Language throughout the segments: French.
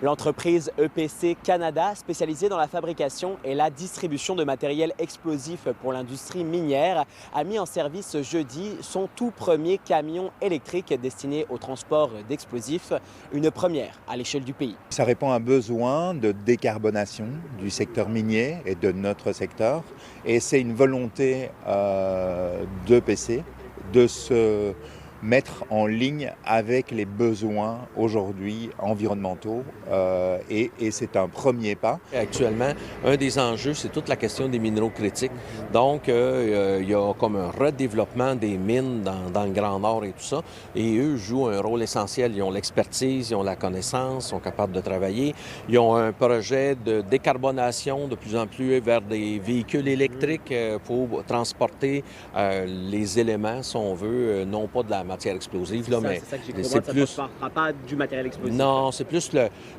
L'entreprise EPC Canada, spécialisée dans la fabrication et la distribution de matériel explosif pour l'industrie minière, a mis en service jeudi son tout premier camion électrique destiné au transport d'explosifs, une première à l'échelle du pays. Ça répond à un besoin de décarbonation du secteur minier et de notre secteur. Et c'est une volonté d'EPC de se mettre en ligne avec les besoins aujourd'hui environnementaux et c'est un premier pas. Actuellement, un des enjeux, c'est toute la question des minéraux critiques. Donc, il y a comme un redéveloppement des mines dans le Grand Nord et tout ça. Et eux jouent un rôle essentiel. Ils ont l'expertise, ils ont la connaissance, sont capables de travailler. Ils ont un projet de décarbonation de plus en plus vers des véhicules électriques pour transporter les éléments, si on veut, non pas de la matière explosive. Là, mais c'est ça que j'ai compris, ça ne transportera pas du matériel explosif. Non, c'est plus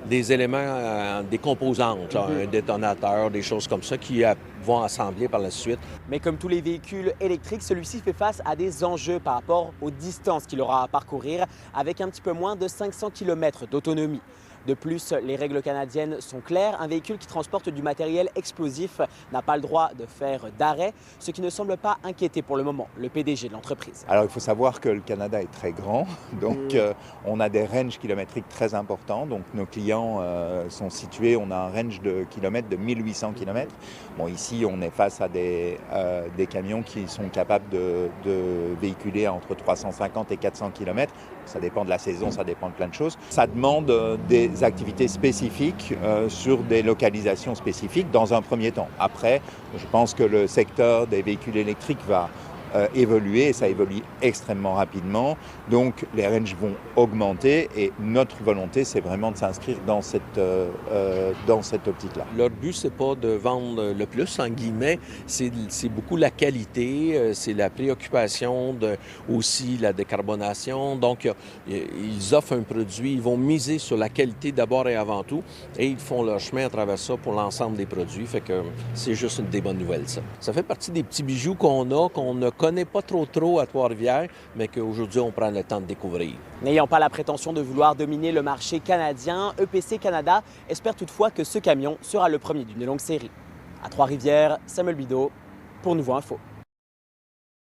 des éléments, des composantes, là, un détonateur, des choses comme ça qui vont assembler par la suite. Mais comme tous les véhicules électriques, celui-ci fait face à des enjeux par rapport aux distances qu'il aura à parcourir avec un petit peu moins de 500 km d'autonomie. De plus, les règles canadiennes sont claires. Un véhicule qui transporte du matériel explosif n'a pas le droit de faire d'arrêt, ce qui ne semble pas inquiéter pour le moment le PDG de l'entreprise. Alors il faut savoir que le Canada est très grand, donc on a des ranges kilométriques très importants. Donc nos clients sont situés, on a un range de kilomètres de 1800 km. Bon, ici on est face à des camions qui sont capables de véhiculer entre 350 et 400 km. Ça dépend de la saison, ça dépend de plein de choses. Ça demande des activités spécifiques sur des localisations spécifiques dans un premier temps. Après, je pense que le secteur des véhicules électriques va évoluer et ça évolue extrêmement rapidement. Donc les ranges vont augmenter et notre volonté, c'est vraiment de s'inscrire dans cette optique-là. Leur but, c'est pas de vendre le plus, en guillemets, c'est beaucoup la qualité, c'est la préoccupation de aussi la décarbonation. Donc, ils offrent un produit, ils vont miser sur la qualité d'abord et avant tout, et ils font leur chemin à travers ça pour l'ensemble des produits. Fait que c'est juste une des bonnes nouvelles, ça. Ça fait partie des petits bijoux qu'on ne connaît pas trop à Trois-Rivières, mais qu'aujourd'hui, on prend le temps de découvrir. N'ayant pas la prétention de vouloir dominer le marché canadien, EPC Canada espère toutefois que ce camion sera le premier d'une longue série. À Trois-Rivières, Samuel Bideau pour Nouveau Info.